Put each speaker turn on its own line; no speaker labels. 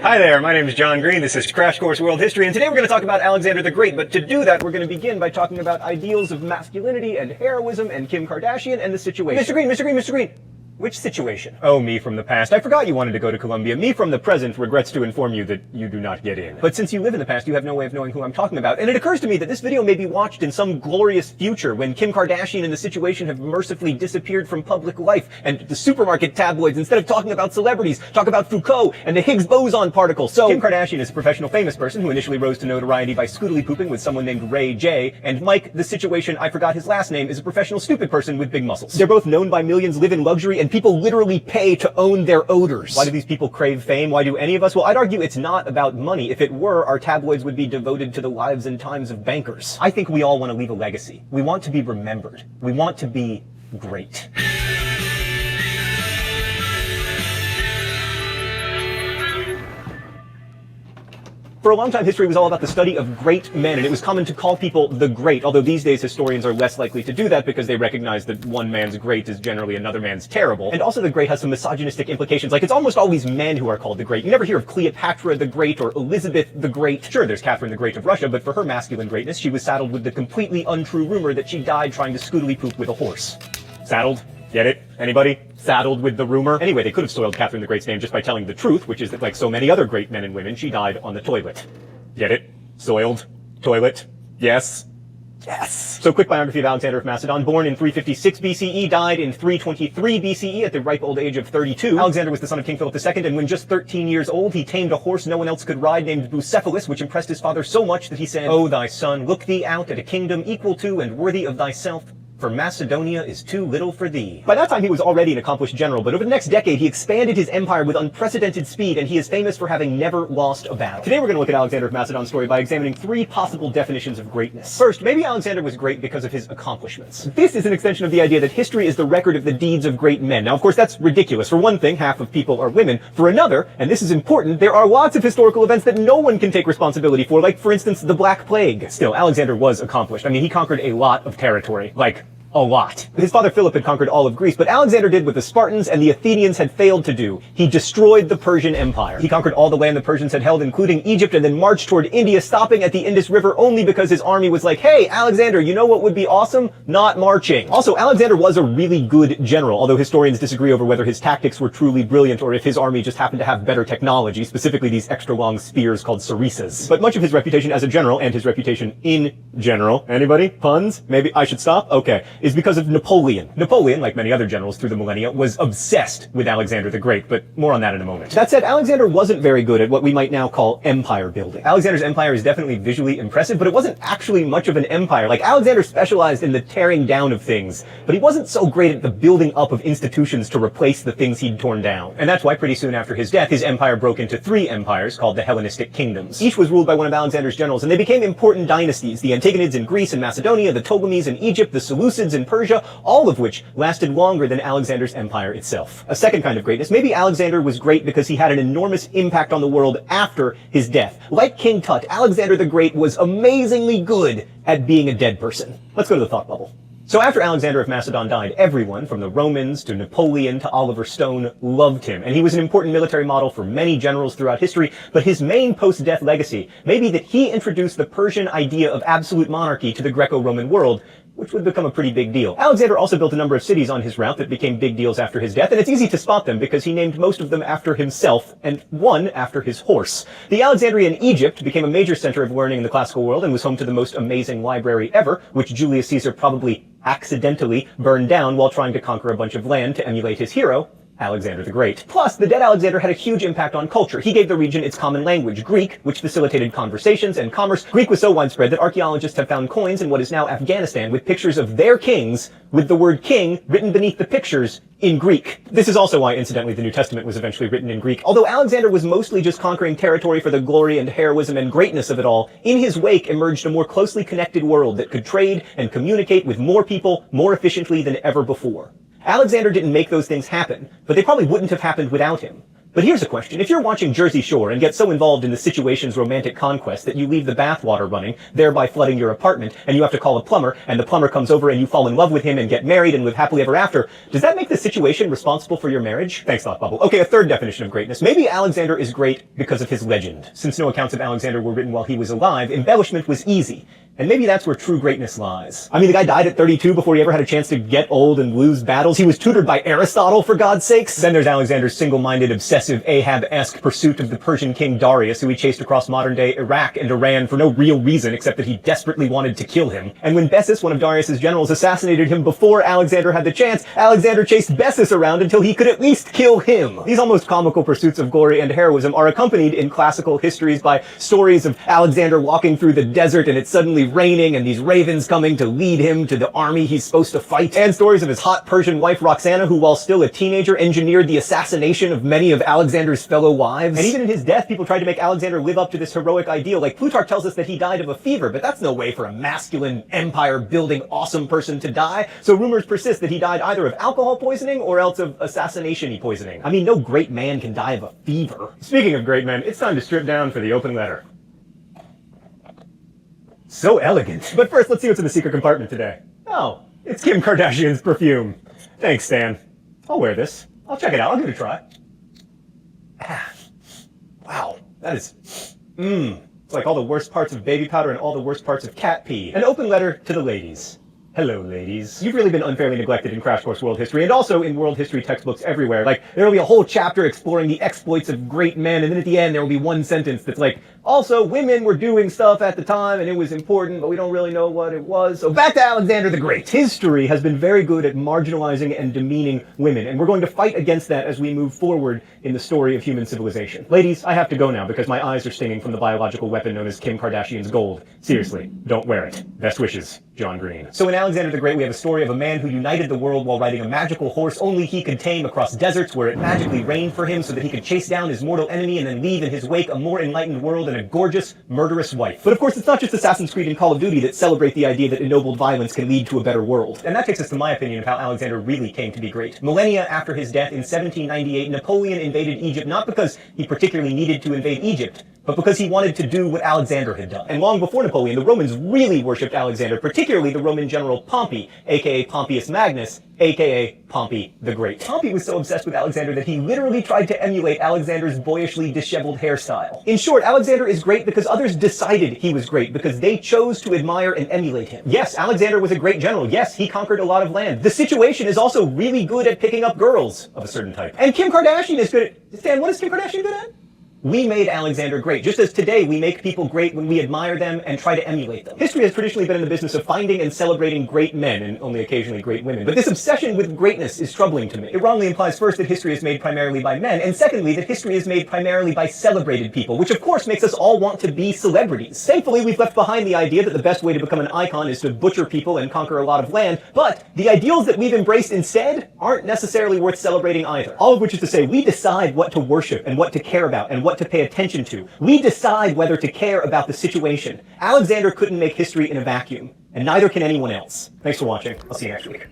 Hi there, my name is John Green, this is Crash Course World History, and today we're going to talk about Alexander the Great, but to do that we're going to begin by talking about ideals of masculinity and heroism and Kim Kardashian and the situation. Mr. Green! Which situation? Oh, me from the past. I forgot you wanted to go to Columbia. Me from the present regrets to inform you that you do not get in. But since you live in the past, you have no way of knowing who I'm talking about. And it occurs to me that this video may be watched in some glorious future when Kim Kardashian and the situation have mercifully disappeared from public life, and the supermarket tabloids, instead of talking about celebrities, talk about Foucault and the Higgs boson particle. So, Kim Kardashian is a professional famous person who initially rose to notoriety by scootily pooping with someone named Ray J, and Mike, the situation, I forgot his last name, is a professional stupid person with big muscles. They're both known by millions, live in luxury, and people literally pay to own their odors. Why do these people crave fame? Why do any of us? Well, I'd argue it's not about money. If it were, our tabloids would be devoted to the lives and times of bankers. I think we all want to leave a legacy. We want to be remembered. We want to be great. For a long time, history was all about the study of great men, and it was common to call people the great, although these days historians are less likely to do that because they recognize that one man's great is generally another man's terrible. And also the great has some misogynistic implications, like it's almost always men who are called the great. You never hear of Cleopatra the Great or Elizabeth the Great. Sure, there's Catherine the Great of Russia, but for her masculine greatness, she was saddled with the completely untrue rumor that she died trying to scootily poop with a horse. Saddled? Get it? Anybody? Saddled with the rumor? Anyway, they could have soiled Catherine the Great's name just by telling the truth, which is that, like so many other great men and women, she died on the toilet. Get it? Soiled? Toilet? Yes? Yes. So, quick biography of Alexander of Macedon. Born in 356 BCE, died in 323 BCE at the ripe old age of 32. Alexander was the son of King Philip II, and when just 13 years old, he tamed a horse no one else could ride named Bucephalus, which impressed his father so much that he said, "O thy son, look thee out at a kingdom equal to and worthy of thyself, for Macedonia is too little for thee." By that time, he was already an accomplished general, but over the next decade, he expanded his empire with unprecedented speed, and he is famous for having never lost a battle. Today, we're going to look at Alexander of Macedon's story by examining three possible definitions of greatness. First, maybe Alexander was great because of his accomplishments. This is an extension of the idea that history is the record of the deeds of great men. Now, of course, that's ridiculous. For one thing, half of people are women. For another, and this is important, there are lots of historical events that no one can take responsibility for, like, for instance, the Black Plague. Still, Alexander was accomplished. I mean, he conquered a lot of territory. Like, a lot. His father Philip had conquered all of Greece, but Alexander did what the Spartans and the Athenians had failed to do. He destroyed the Persian Empire. He conquered all the land the Persians had held, including Egypt, and then marched toward India, stopping at the Indus River only because his army was like, "Hey, Alexander, you know what would be awesome? Not marching." Also, Alexander was a really good general, although historians disagree over whether his tactics were truly brilliant or if his army just happened to have better technology, specifically these extra-long spears called sarissas. But much of his reputation as a general, and his reputation in general, anybody? Puns? Maybe I should stop? Okay. Is because of Napoleon. Napoleon, like many other generals through the millennia, was obsessed with Alexander the Great, but more on that in a moment. That said, Alexander wasn't very good at what we might now call empire building. Alexander's empire is definitely visually impressive, but it wasn't actually much of an empire. Like, Alexander specialized in the tearing down of things, but he wasn't so great at the building up of institutions to replace the things he'd torn down. And that's why pretty soon after his death, his empire broke into three empires called the Hellenistic kingdoms. Each was ruled by one of Alexander's generals, and they became important dynasties: the Antigonids in Greece and Macedonia, the Ptolemies in Egypt, the Seleucids in Persia, all of which lasted longer than Alexander's empire itself. A second kind of greatness, maybe Alexander was great because he had an enormous impact on the world after his death. Like King Tut, Alexander the Great was amazingly good at being a dead person. Let's go to the thought bubble. So after Alexander of Macedon died, everyone, from the Romans to Napoleon to Oliver Stone, loved him, and he was an important military model for many generals throughout history, but his main post-death legacy may be that he introduced the Persian idea of absolute monarchy to the Greco-Roman world, which would become a pretty big deal. Alexander also built a number of cities on his route that became big deals after his death, and it's easy to spot them because he named most of them after himself, and one after his horse. The Alexandrian Egypt became a major center of learning in the classical world and was home to the most amazing library ever, which Julius Caesar probably accidentally burned down while trying to conquer a bunch of land to emulate his hero, Alexander the Great. Plus, the dead Alexander had a huge impact on culture. He gave the region its common language, Greek, which facilitated conversations and commerce. Greek was so widespread that archaeologists have found coins in what is now Afghanistan with pictures of their kings, with the word king written beneath the pictures in Greek. This is also why, incidentally, the New Testament was eventually written in Greek. Although Alexander was mostly just conquering territory for the glory and heroism and greatness of it all, in his wake emerged a more closely connected world that could trade and communicate with more people more efficiently than ever before. Alexander didn't make those things happen, but they probably wouldn't have happened without him. But here's a question. If you're watching Jersey Shore and get so involved in the situation's romantic conquest that you leave the bathwater running, thereby flooding your apartment, and you have to call a plumber, and the plumber comes over and you fall in love with him and get married and live happily ever after, does that make the situation responsible for your marriage? Thanks, Thought Bubble. Okay, a third definition of greatness. Maybe Alexander is great because of his legend. Since no accounts of Alexander were written while he was alive, embellishment was easy. And maybe that's where true greatness lies. I mean, the guy died at 32 before he ever had a chance to get old and lose battles. He was tutored by Aristotle, for God's sakes. Then there's Alexander's single-minded, obsessive, Ahab-esque pursuit of the Persian king Darius, who he chased across modern-day Iraq and Iran for no real reason except that he desperately wanted to kill him. And when Bessus, one of Darius's generals, assassinated him before Alexander had the chance, Alexander chased Bessus around until he could at least kill him. These almost comical pursuits of glory and heroism are accompanied in classical histories by stories of Alexander walking through the desert and it's suddenly raining and these ravens coming to lead him to the army he's supposed to fight, and stories of his hot Persian wife Roxana, who while still a teenager engineered the assassination of many of Alexander's fellow wives. And even in his death, people tried to make Alexander live up to this heroic ideal. Like Plutarch tells us that he died of a fever, but that's no way for a masculine, empire-building, awesome person to die. So rumors persist that he died either of alcohol poisoning or else of assassination-y poisoning. I mean, no great man can die of a fever. Speaking of great men, it's time to strip down for the open letter. So elegant. But first, let's see what's in the secret compartment today. Oh, it's Kim Kardashian's perfume. Thanks, Stan. I'll wear this. I'll check it out. I'll give it a try. Wow, that is... It's like all the worst parts of baby powder and all the worst parts of cat pee. An open letter to the ladies. Hello, ladies. You've really been unfairly neglected in Crash Course World History, and also in world history textbooks everywhere. Like, there'll be a whole chapter exploring the exploits of great men, and then at the end there will be one sentence that's like, also, women were doing stuff at the time, and it was important, but we don't really know what it was. So back to Alexander the Great. History has been very good at marginalizing and demeaning women, and we're going to fight against that as we move forward in the story of human civilization. Ladies, I have to go now because my eyes are stinging from the biological weapon known as Kim Kardashian's gold. Seriously, don't wear it. Best wishes, John Green. So in Alexander the Great, we have a story of a man who united the world while riding a magical horse only he could tame across deserts where it magically rained for him so that he could chase down his mortal enemy and then leave in his wake a more enlightened world and a gorgeous, murderous wife. But of course, it's not just Assassin's Creed and Call of Duty that celebrate the idea that ennobled violence can lead to a better world. And that takes us to my opinion of how Alexander really came to be great. Millennia after his death in 1798, Napoleon invaded Egypt not because he particularly needed to invade Egypt, but because he wanted to do what Alexander had done. And long before Napoleon, the Romans really worshipped Alexander, particularly the Roman general Pompey, aka Pompeius Magnus, aka Pompey the Great. Pompey was so obsessed with Alexander that he literally tried to emulate Alexander's boyishly disheveled hairstyle. In short, Alexander is great because others decided he was great, because they chose to admire and emulate him. Yes, Alexander was a great general. Yes, he conquered a lot of land. The situation is also really good at picking up girls of a certain type. And Kim Kardashian is good at... Stan, what is Kim Kardashian good at? We made Alexander great, just as today we make people great when we admire them and try to emulate them. History has traditionally been in the business of finding and celebrating great men, and only occasionally great women. But this obsession with greatness is troubling to me. It wrongly implies first that history is made primarily by men, and secondly that history is made primarily by celebrated people, which of course makes us all want to be celebrities. Thankfully, we've left behind the idea that the best way to become an icon is to butcher people and conquer a lot of land, but the ideals that we've embraced instead aren't necessarily worth celebrating either. All of which is to say, we decide what to worship and what to care about and what to pay attention to. We decide whether to care about the situation. Alexander couldn't make history in a vacuum, and neither can anyone else. Thanks for watching. I'll see you next week.